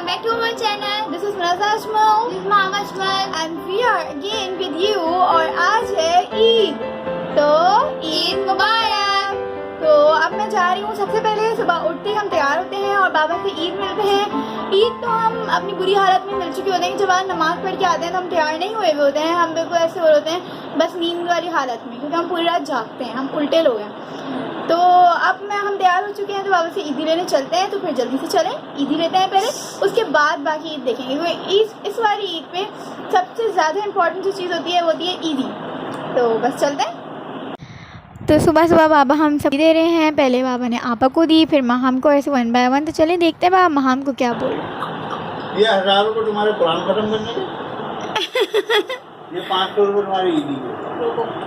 welcome back to my channel. This is Raza Ajmal. This is Mama Ajmal. And we are again with you. और आज है ईद, तो ईद मुबारक। तो अब मैं जा रही हूँ। सबसे पहले सुबह उठते ही हम तैयार होते हैं और बाबा से ईद मिलते हैं। ईद तो हम अपनी बुरी हालत में मिल चुके होते हैं। जब आप नमाज़ पढ़ के आते हैं तो हम तैयार नहीं हुए होते हैं। हम बिल्कुल ऐसे हो होते हैं बस नींद वाली हालत में, क्योंकि हम पूरी रात जागते हैं। हम उल्टे लोग हैं। तो अब हम तैयार हो चुके हैं, तो बाबा से ईदी लेने चलते हैं। तो फिर जल्दी से चलें, ईदी लेते हैं पहले, उसके बाद बाकी ईद देखेंगे। क्योंकि इस वाली ईद पे सबसे ज़्यादा इम्पोर्टेंट जो चीज़ होती है वो होती है ईदी। तो बस चलते हैं। तो सुबह सुबह बाबा हम सब दे रहे हैं। पहले बाबा ने आपा को दी, फिर महाम को, ऐसे 1 बाय 1। तो चलें देखते हैं बाबा महाम को क्या बोल रहे। ये 1000 रुपये तुम्हारे कुरान खत्म करने के, ये 500 रुपये तुम्हारी ईदी के।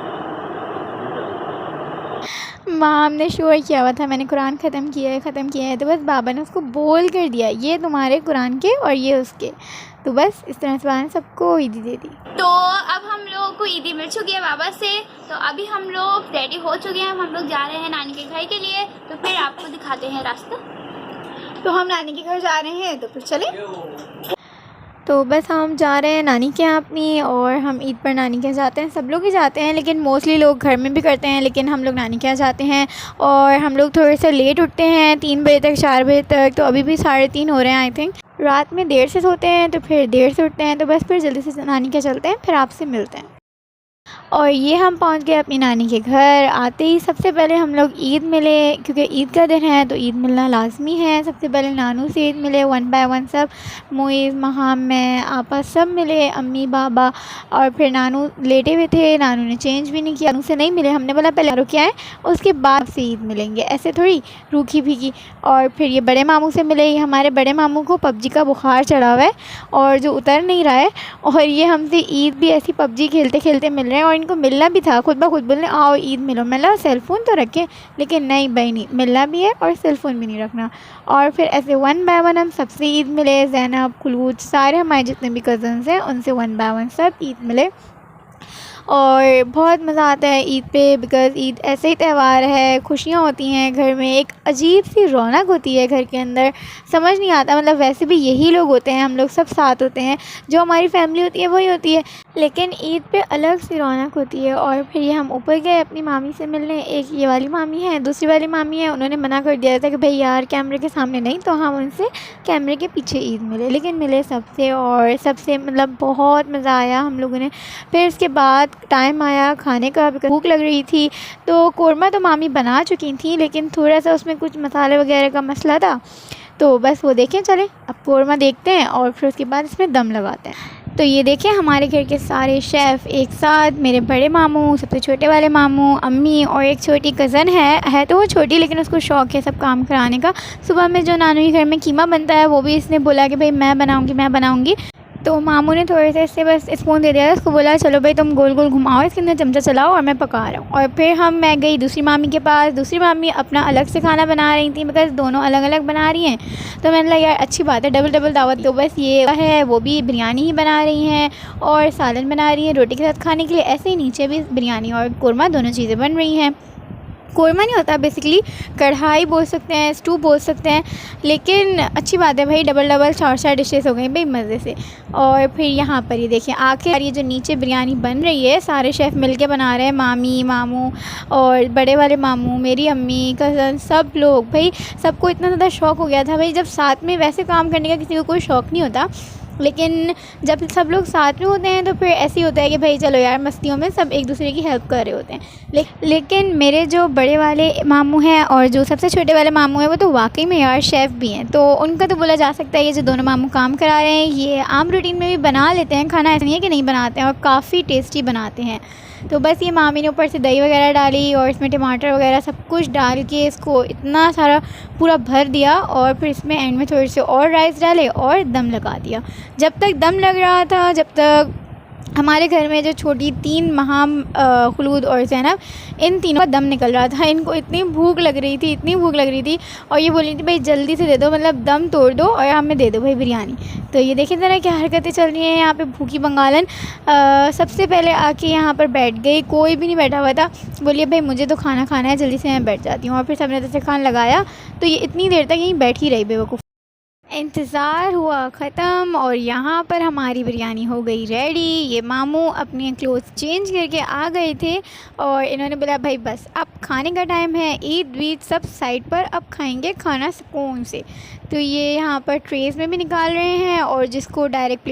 माम ने शोर किया हुआ था मैंने कुरान ख़त्म किया है। तो बस बाबा ने उसको बोल कर दिया ये तुम्हारे कुरान के और ये उसके। तो बस इस तरह से बाबा ने सबको ईदी दे दी। तो अब हम लोगों को ईदी मिल चुकी है बाबा से। तो अभी हम लोग रेडी हो चुके हैं। हम लोग जा रहे हैं नानी के घर के लिए। तो फिर आपको दिखाते हैं रास्ता। तो हम नानी के घर जा रहे हैं, तो फिर चलें। तो बस हम जा रहे हैं नानी के यहाँ अपनी, और हम ईद पर नानी के यहाँ जाते हैं। सब लोग ही जाते हैं, लेकिन मोस्टली लोग घर में भी करते हैं, लेकिन हम लोग नानी के यहाँ जाते हैं। और हम लोग थोड़े से लेट उठते हैं, 3 बजे तक 4 बजे तक। तो अभी भी 3:30 हो रहे हैं आई थिंक। रात में देर से सोते हैं, तो फिर देर से उठते हैं। तो बस फिर जल्दी से नानी के चलते हैं, फिर आपसे मिलते हैं। और ये हम पहुंच गए अपनी नानी के घर। आते ही सबसे पहले हम लोग ईद मिले, क्योंकि ईद का दिन है तो ईद मिलना लाजमी है। सबसे पहले नानू से ईद मिले 1 बाय 1 सब। मुइज़, महाम, मैं, आपा सब मिले, अम्मी, बाबा। और फिर नानू लेटे हुए थे, नानू ने चेंज भी नहीं किया। नानू से नहीं मिले, हमने बोला पहले रुके आए उसके बाद से ईद मिलेंगे, ऐसे थोड़ी रूखी फीकी। और फिर ये बड़े मामू से मिले। ये हमारे बड़े मामू को पबजी का बुखार चढ़ा हुआ है और जो उतर नहीं रहा है। और ये हमसे ईद भी ऐसी पबजी खेलते खेलते मिल रहे हैं। और इनको मिलना भी था, खुद ब खुद बोलने आओ ईद मिलो। मतलब सेलफ़ोन तो रखें, लेकिन नहीं भाई नहीं, मिलना भी है और सेलफ़ोन भी नहीं रखना। और फिर ऐसे 1 बाय 1 हम सबसे ईद मिले। ज़ैनब, खुलूद, सारे हमारे जितने भी कज़न्स हैं उनसे 1 बाय 1 सब ईद मिले। और बहुत मज़ा आता है ईद पे, बिकॉज़ ईद ऐसे ही त्यौहार है, खुशियाँ होती हैं घर में, एक अजीब सी रौनक होती है घर के अंदर। समझ नहीं आता, मतलब वैसे भी यही लोग होते हैं, हम लोग सब साथ होते हैं, जो हमारी फैमिली होती है वही होती है, लेकिन ईद पे अलग सी रौनक होती है। और फिर ये हम ऊपर गए अपनी मामी से मिलने। एक ये वाली मामी है, दूसरी वाली मामी है, उन्होंने मना कर दिया था कि भाई यार कैमरे के सामने नहीं, तो हम उनसे कैमरे के पीछे ईद मिले। लेकिन मिले सबसे, और सबसे मतलब बहुत मज़ा आया हम लोगों ने। फिर इसके बाद टाइम आया खाने का, भूख लग रही थी। तो कोरमा तो मामी बना चुकी थी, लेकिन थोड़ा सा उसमें कुछ मसाले वगैरह का मसला था। तो बस वो देखें, चले अब कोरमा देखते हैं और फिर उसके बाद इसमें दम लगाते हैं। तो ये देखें हमारे घर के सारे शेफ़ एक साथ, मेरे बड़े मामू, सबसे छोटे वाले मामू, अम्मी, और एक छोटी कज़न है तो वो छोटी, लेकिन उसको शौक़ है सब काम कराने का। सुबह में जो नानू के घर में कीमा बनता है वो भी इसने बोला कि भाई मैं बनाऊँगी। तो मामू ने थोड़े से इससे बस स्पून दे दिया, उसको बोला चलो भाई तुम गोल गोल घुमाओ, इसके अंदर चमचा चलाओ और मैं पका रहा हूँ। और फिर मैं गई दूसरी मामी के पास। दूसरी मामी अपना अलग से खाना बना रही थी, बिकॉज़ दोनों अलग अलग बना रही हैं। तो मैंने लगा यार अच्छी बात है, डबल दावत। तो बस ये है, वो भी बिरयानी ही बना रही हैं और सालन बना रही हैं रोटी के साथ खाने के लिए। ऐसे ही नीचे भी बिरयानी और कोरमा दोनों चीज़ें बन रही हैं। कोरमा नहीं होता, बेसिकली कढ़ाई बोल सकते हैं, स्टू बोल सकते हैं, लेकिन अच्छी बात है भाई, डबल 4 डिशेस हो गई भाई मज़े से। और फिर यहाँ पर ये देखिए आखिर ये जो नीचे बिरयानी बन रही है, सारे शेफ़ मिलके बना रहे हैं, मामी, मामू और बड़े वाले मामू, मेरी अम्मी, कज़न, सब लोग। भाई सबको इतना ज़्यादा शौक़ हो गया था भाई, जब साथ में वैसे काम करने का किसी को कोई शौक़ नहीं होता, लेकिन जब सब लोग साथ में होते हैं तो फिर ऐसे ही होता है कि भाई चलो यार मस्तियों में सब एक दूसरे की हेल्प कर रहे होते हैं। लेकिन मेरे जो बड़े वाले मामू हैं और जो सबसे छोटे वाले मामू हैं वो तो वाकई में यार शेफ़ भी हैं। तो उनका तो बोला जा सकता है ये जो दोनों मामू काम करा रहे हैं ये आम रूटीन में भी बना लेते हैं खाना, ऐसा नहीं है कि नहीं बनाते हैं, और काफ़ी टेस्टी बनाते हैं। तो बस ये मामी ने ऊपर से दही वगैरह डाली और इसमें टमाटर वगैरह सब कुछ डाल के इसको इतना सारा पूरा भर दिया, और फिर इसमें एंड में थोड़े से और राइस डाले और दम लगा दिया। जब तक दम लग रहा था, जब तक हमारे घर में जो छोटी 3 महाम, खुलूद और ज़ैनब, इन तीनों का दम निकल रहा था। इनको इतनी भूख लग रही थी और ये बोल रही थी भाई जल्दी से दे दो, मतलब दम तोड़ दो और हमें दे दो भाई बिरयानी। तो ये देखिए ज़रा क्या हरकतें चल रही हैं यहाँ पे। भूखी बंगालन सबसे पहले आके यहाँ पर बैठ गई, कोई भी नहीं बैठा हुआ था। बोलिए भाई मुझे तो खाना खाना है, जल्दी से मैं बैठ जाती हूँ। और फिर सबने दस्तरखान लगाया, तो ये इतनी देर तक यहीं बैठी रही बेवकूफ़। इंतज़ार हुआ ख़त्म और यहाँ पर हमारी बिरयानी हो गई रेडी। ये मामू अपने क्लोथ्स चेंज करके आ गए थे और इन्होंने बोला भाई बस अब खाने का टाइम है, ईद वीद सब साइड पर, अब खाएंगे खाना सुकून से। तो ये यहाँ पर ट्रेज़ में भी निकाल रहे हैं और जिसको डायरेक्ट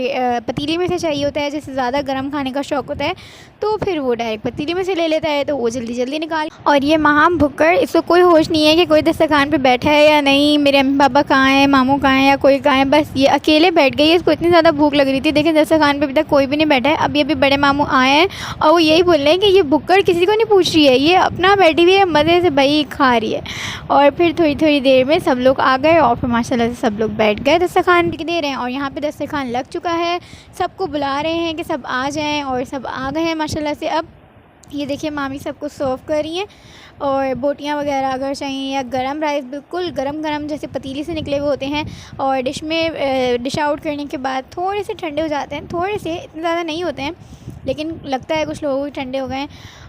पतीले में से चाहिए होता है, जैसे ज़्यादा गर्म खाने का शौक़ होता है तो फिर वो डायरेक्ट पतीले में से ले लेता है, तो वो जल्दी जल्दी निकाल। और ये महाम भुक्कड़, इसको कोई होश नहीं है कि कोई दस्तरखान पे बैठा है या नहीं, मेरे अम्मी पापा कहाँ हैं, मामू कहाँ हैं या कोई कहाँ है, बस ये अकेले बैठ गई है। इसको इतनी ज़्यादा भूख लग रही थी, देखें दस्तरखान पे अभी तक कोई भी नहीं बैठा है। अभी अभी बड़े मामू आए हैं और वो यही बोल रहे हैं कि ये भुक्कड़ किसी को नहीं पूछ रही है, ये अपना बैठी हुई है मज़े से भाई खा रही है। और फिर थोड़ी थोड़ी देर में सब लोग आ गए और फिर माशाल्लाह से सब लोग बैठ गए, दस्तरखान दे रहे हैं। और यहाँ पर दस्तरखान लग चुका है, सबको बुला रहे हैं कि सब आ जाएँ और सब आ गए हैं माशाल्लाह से। अब ये देखिए मामी सबको सर्व कर रही हैं और बोटियाँ वगैरह अगर चाहिए या गरम राइस बिल्कुल गरम गरम जैसे पतीली से निकले हुए होते हैं और डिश में डिश आउट करने के बाद थोड़े से ठंडे हो जाते हैं, थोड़े से, इतने ज़्यादा नहीं होते हैं लेकिन लगता है कुछ लोगों को ठंडे हो गए हैं।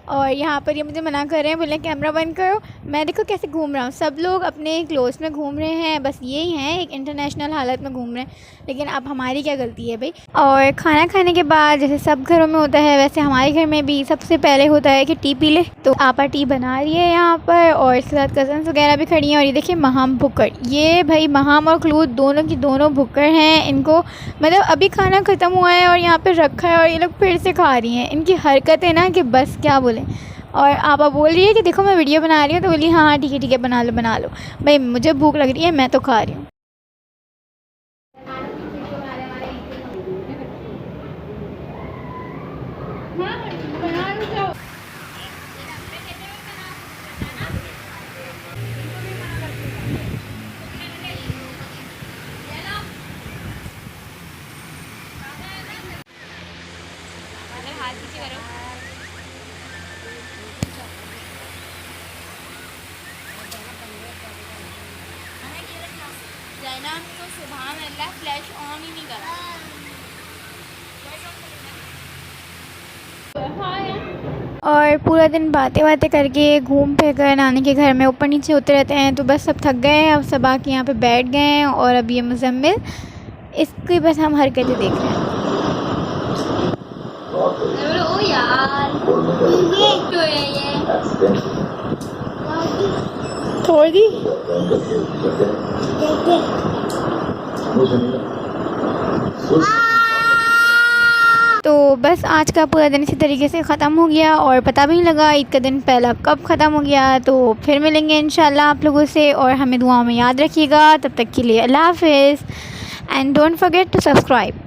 और यहाँ पर ये मुझे मना कर रहे हैं, बोले कैमरा बंद करो। मैं देखो कैसे घूम रहा हूँ, सब लोग अपने क्लोथ्स में घूम रहे हैं, बस यही हैं एक इंटरनेशनल हालत में घूम रहे हैं, लेकिन अब हमारी क्या गलती है भाई। और खाना खाने के बाद जैसे सब घरों में होता है वैसे हमारे घर में भी सबसे पहले होता है कि टी पी ले। तो आपा टी बना रही है यहाँ पर और इसके साथ कज़न्स वगैरह भी खड़ी हैं। और ये देखिए महाम भुक्कड़, ये भाई महाम और खलूद दोनों की दोनों भुक्कड़ हैं। इनको मतलब अभी खाना ख़त्म हुआ है और यहाँ पर रखा है और ये लोग फिर से खा रही हैं। इनकी हरकतें ना कि बस क्या बोलें। और आपा बोल रही है कि देखो मैं वीडियो बना रही हूँ, तो बोली हाँ ठीक है बना लो भाई, मुझे भूख लग रही है, मैं तो खा रही हूँ। तो सुभान अल्लाह फ्लैश ऑन ही नहीं करा। और पूरा दिन बातें करके घूम फिर कर नानी के घर में ऊपर नीचे होते रहते हैं, तो बस सब थक गए हैं। अब सब आके यहाँ पे बैठ गए हैं और अब ये मुज़म्मिल, इसकी बस हम हरकतें देख रहे हैं। ओ यार छोड़ दी। तो बस आज का पूरा दिन इसी तरीके से ख़त्म हो गया और पता भी नहीं लगा ईद का दिन पहला कब ख़त्म हो गया। तो फिर मिलेंगे इंशाल्लाह आप लोगों से और हमें दुआओं में याद रखिएगा। तब तक के लिए अल्लाह हाफ़िज़ and don't forget to subscribe.